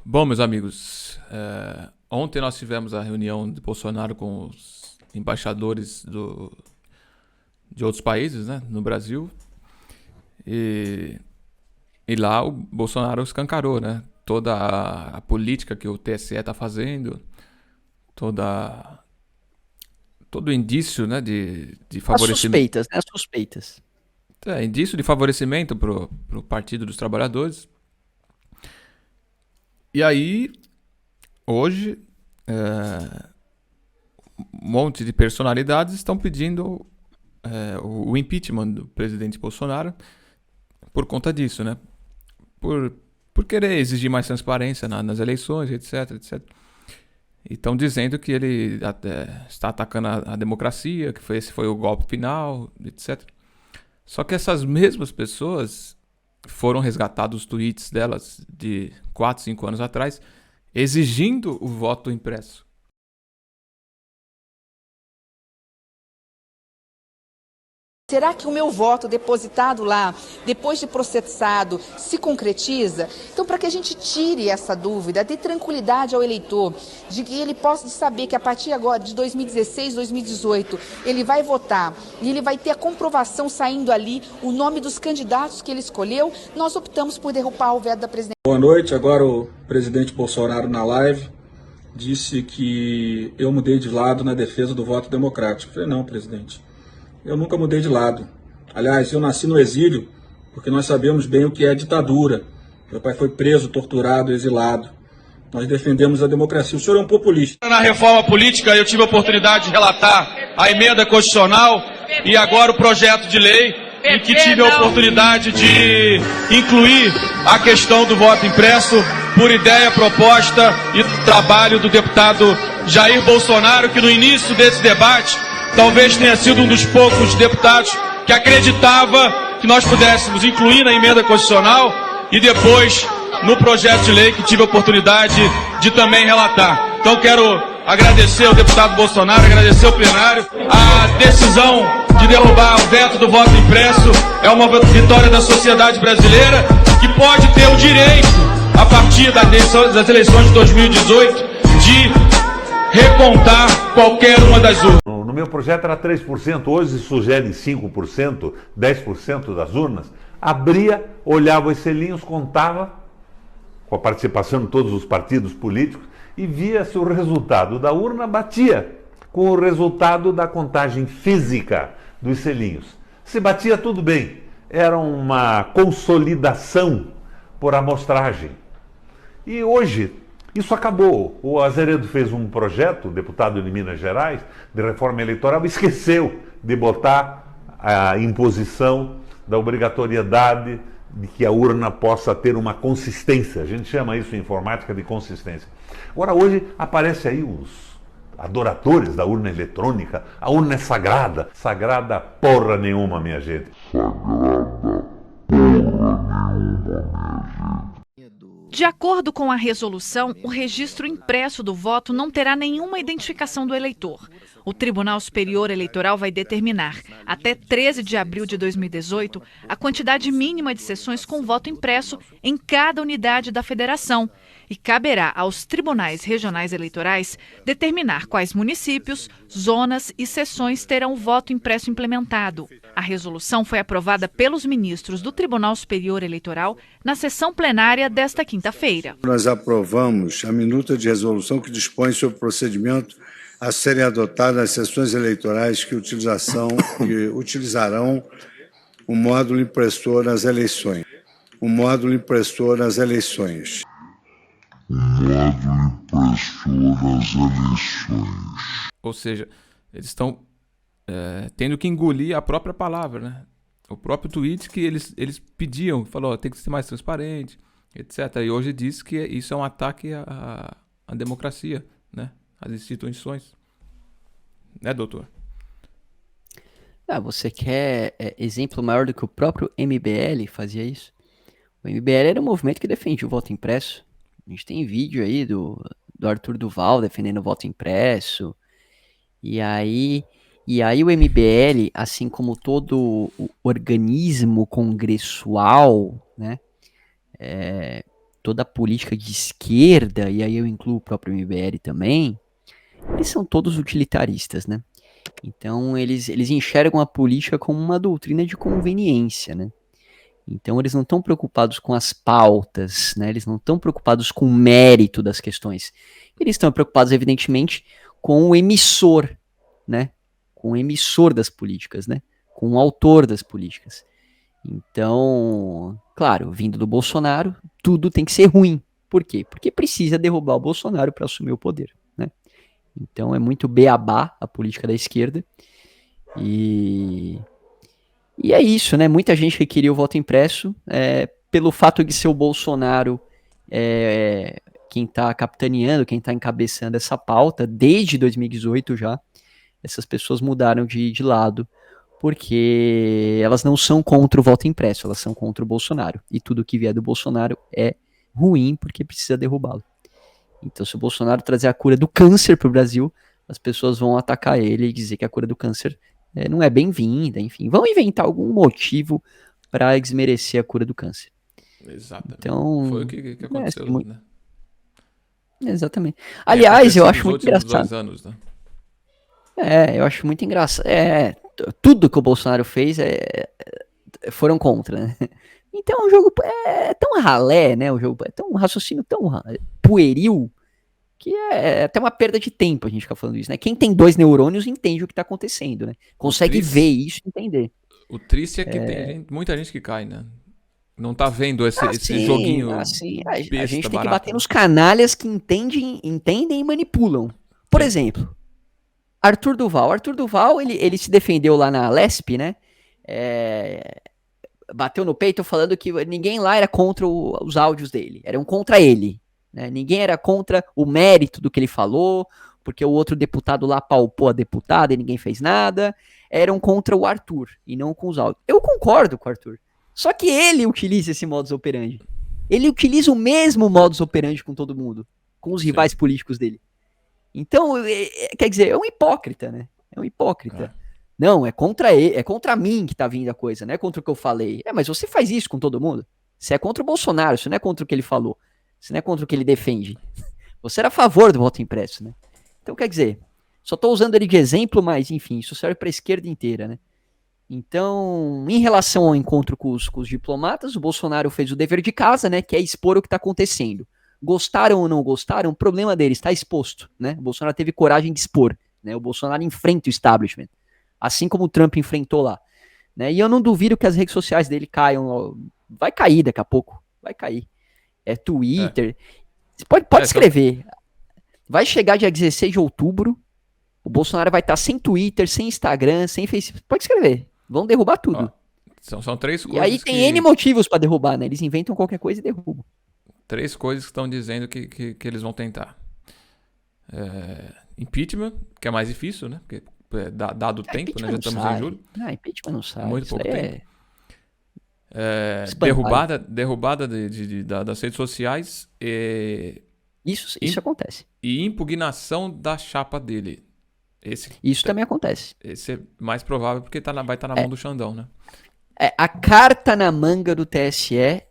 Bom, meus amigos, ontem nós tivemos a reunião de Bolsonaro com os embaixadores de outros países, né, no Brasil, e, e lá o Bolsonaro escancarou, né, toda a política que o TSE está fazendo, toda, todo o indício, né, de As favorecimento, suspeitas, né? As suspeitas. indício de favorecimento pro Partido dos Trabalhadores. E aí, hoje, um monte de personalidades estão pedindo o impeachment do presidente Bolsonaro por conta disso, né? Por, por querer exigir mais transparência nas eleições, etc, etc. E estão dizendo que ele está atacando a democracia, que esse foi o golpe final, etc. Só que essas mesmas pessoas foram resgatados os tweets delas de 4, 5 anos atrás, exigindo o voto impresso. Será que o meu voto depositado lá, depois de processado, se concretiza? Então, para que a gente tire essa dúvida, dê tranquilidade ao eleitor, de que ele possa saber que a partir agora de 2016, 2018, ele vai votar e ele vai ter a comprovação saindo ali, o nome dos candidatos que ele escolheu, nós optamos por derrubar o veto da presidência. Boa noite. Agora o presidente Bolsonaro na live disse que eu mudei de lado na defesa do voto democrático. Eu falei, não, presidente, eu nunca mudei de lado. Aliás, eu nasci no exílio porque nós sabemos bem o que é ditadura. Meu pai foi preso, torturado, exilado. Nós defendemos a democracia. O senhor é um populista. Na reforma política eu tive a oportunidade de relatar a emenda constitucional e agora o projeto de lei em que tive a oportunidade de incluir a questão do voto impresso por ideia, proposta e trabalho do deputado Jair Bolsonaro, que no início desse debate talvez tenha sido um dos poucos deputados que acreditava que nós pudéssemos incluir na emenda constitucional e depois no projeto de lei que tive a oportunidade de também relatar. Então quero agradecer ao deputado Bolsonaro, agradecer ao plenário. A decisão de derrubar o veto do voto impresso é uma vitória da sociedade brasileira que pode ter o direito, a partir das eleições de 2018, de recontar qualquer uma das urnas. No meu projeto era 3%, hoje sugere 5%, 10% das urnas. Abria, olhava os selinhos, contava, com a participação de todos os partidos políticos, e via se o resultado da urna batia com o resultado da contagem física dos selinhos. Se batia, tudo bem. Era uma consolidação por amostragem. E hoje isso acabou. O Azeredo fez um projeto, deputado de Minas Gerais, de reforma eleitoral, e esqueceu de botar a imposição da obrigatoriedade de que a urna possa ter uma consistência. A gente chama isso em informática de consistência. Agora, hoje, aparece aí os adoradores da urna eletrônica. A urna é sagrada. Sagrada porra nenhuma, minha gente. De acordo com a resolução, o registro impresso do voto não terá nenhuma identificação do eleitor. O Tribunal Superior Eleitoral vai determinar, até 13 de abril de 2018, a quantidade mínima de sessões com voto impresso em cada unidade da federação. E caberá aos tribunais regionais eleitorais determinar quais municípios, zonas e seções terão o voto impresso implementado. A resolução foi aprovada pelos ministros do Tribunal Superior Eleitoral na sessão plenária desta quinta-feira. Nós aprovamos a minuta de resolução que dispõe sobre o procedimento a serem adotadas nas sessões eleitorais que utilizarão o módulo impressor nas eleições. O módulo impressor nas eleições. Ou seja, eles estão tendo que engolir a própria palavra, né? O próprio tweet que eles pediam, falou, tem que ser mais transparente, etc. E hoje diz que isso é um ataque à democracia, né? Às instituições. Né, doutor? Você quer exemplo maior do que o próprio MBL fazia isso? O MBL era um movimento que defendia o voto impresso. A gente tem vídeo aí do Arthur Duval defendendo o voto impresso. E aí o MBL, assim como todo o organismo congressual, né, toda a política de esquerda, e aí eu incluo o próprio MBL também, eles são todos utilitaristas, né? Então eles enxergam a política como uma doutrina de conveniência, né? Então eles não estão preocupados com as pautas, né? Eles não estão preocupados com o mérito das questões. Eles estão preocupados, evidentemente, com o emissor, né? Com o emissor das políticas, né? Com o autor das políticas. Então, claro, vindo do Bolsonaro, tudo tem que ser ruim. Por quê? Porque precisa derrubar o Bolsonaro para assumir o poder, né? Então é muito beabá a política da esquerda. E é isso, né? Muita gente que queria o voto impresso, pelo fato de ser o Bolsonaro quem está capitaneando, quem está encabeçando essa pauta, desde 2018 já, essas pessoas mudaram de lado, porque elas não são contra o voto impresso, elas são contra o Bolsonaro. E tudo que vier do Bolsonaro é ruim, porque precisa derrubá-lo. Então, se o Bolsonaro trazer a cura do câncer para o Brasil, as pessoas vão atacar ele e dizer que a cura do câncer não é bem-vinda, enfim. Vão inventar algum motivo para desmerecer a cura do câncer. Exatamente. Então, foi o que aconteceu, né? Exatamente. Aliás, eu acho muito engraçado. 2 anos, né? Eu acho muito engraçado. Tudo que o Bolsonaro fez foram contra, né? Então o jogo é tão ralé, né? O jogo é tão raciocínio tão pueril que é até uma perda de tempo a gente ficar falando isso, né? Quem tem 2 neurônios entende o que tá acontecendo, né? Consegue ver isso e entender. O triste é que tem muita gente que cai, né? Não tá vendo esse joguinho. A gente tem que bater nos canalhas que entendem e manipulam. Por exemplo, Arthur Duval. Arthur Duval, ele se defendeu lá na Lesp, né? Bateu no peito falando que ninguém lá era contra os áudios dele. Eram contra ele. Né? Ninguém era contra o mérito do que ele falou, porque o outro deputado lá palpou a deputada e ninguém fez nada. Eram contra o Arthur e não com os áudios. Eu concordo com o Arthur. Só que ele utiliza esse modus operandi. Ele utiliza o mesmo modus operandi com todo mundo, com os rivais políticos dele. Então, quer dizer, é um hipócrita, né? É um hipócrita. Não, é contra ele, é contra mim que tá vindo a coisa, não é contra o que eu falei. Mas você faz isso com todo mundo? Você é contra o Bolsonaro, você não é contra o que ele falou. Você não é contra o que ele defende. Você era a favor do voto impresso, né? Então, quer dizer, só tô usando ele de exemplo, mas, enfim, isso serve pra esquerda inteira, né? Então, em relação ao encontro com os diplomatas, o Bolsonaro fez o dever de casa, né? Que é expor o que tá acontecendo. Gostaram ou não gostaram, o problema deles está exposto, né? O Bolsonaro teve coragem de expor, né? O Bolsonaro enfrenta o establishment, assim como o Trump enfrentou lá, né? E eu não duvido que as redes sociais dele caiam, vai cair daqui a pouco, vai cair. Twitter, você pode escrever, vai chegar dia 16 de outubro, o Bolsonaro vai estar sem Twitter, sem Instagram, sem Facebook, pode escrever, vão derrubar tudo. São 3 coisas. E aí tem N motivos para derrubar, né? Eles inventam qualquer coisa e derrubam. 3 coisas que estão dizendo que eles vão tentar. Impeachment, que é mais difícil, né? Porque dado o tempo, né? Já estamos em julho. Impeachment não sai. Muito pouco tempo. Derrubada das redes sociais. Isso acontece. E impugnação da chapa dele. Isso também acontece. Esse é mais provável porque vai estar na mão do Xandão, né? A carta na manga do TSE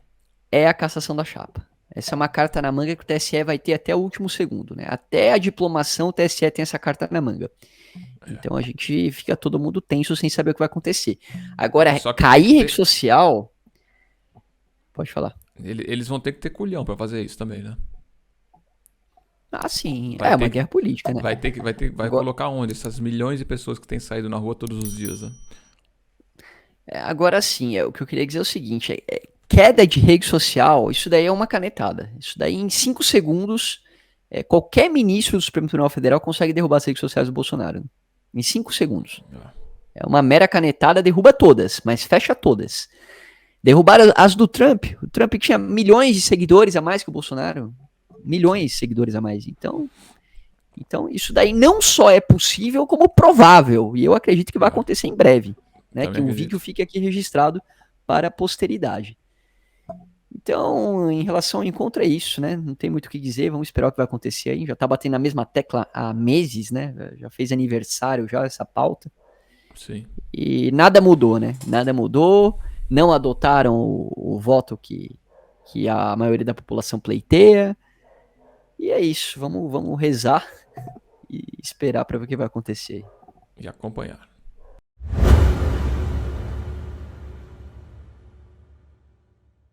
é a cassação da chapa. Essa é uma carta na manga que o TSE vai ter até o último segundo, né? Até a diplomação o TSE tem essa carta na manga. Então a gente fica todo mundo tenso sem saber o que vai acontecer. Agora, cair rede social... Pode falar. Eles vão ter que ter culhão pra fazer isso também, né? Sim. É uma guerra política, né? Vai colocar onde? Essas milhões de pessoas que têm saído na rua todos os dias, né? Agora sim, o que eu queria dizer é o seguinte, queda de rede social, isso daí é uma canetada. Isso daí em 5 segundos, qualquer ministro do Supremo Tribunal Federal consegue derrubar as redes sociais do Bolsonaro. Né? Em 5 segundos. É uma mera canetada, derruba todas, mas fecha todas. Derrubaram as do Trump. O Trump tinha milhões de seguidores a mais que o Bolsonaro. Milhões de seguidores a mais. Então isso daí não só é possível, como provável. E eu acredito que vai acontecer em breve. Né, que o vídeo fique aqui registrado para a posteridade. Então, em relação ao encontro é isso, né? Não tem muito o que dizer, vamos esperar o que vai acontecer aí. Já tá batendo na mesma tecla há meses, né? Já fez aniversário já essa pauta. Sim. E nada mudou, né? Nada mudou, não adotaram o voto que que a maioria da população pleiteia. E é isso, vamos rezar e esperar para ver o que vai acontecer. E acompanhar.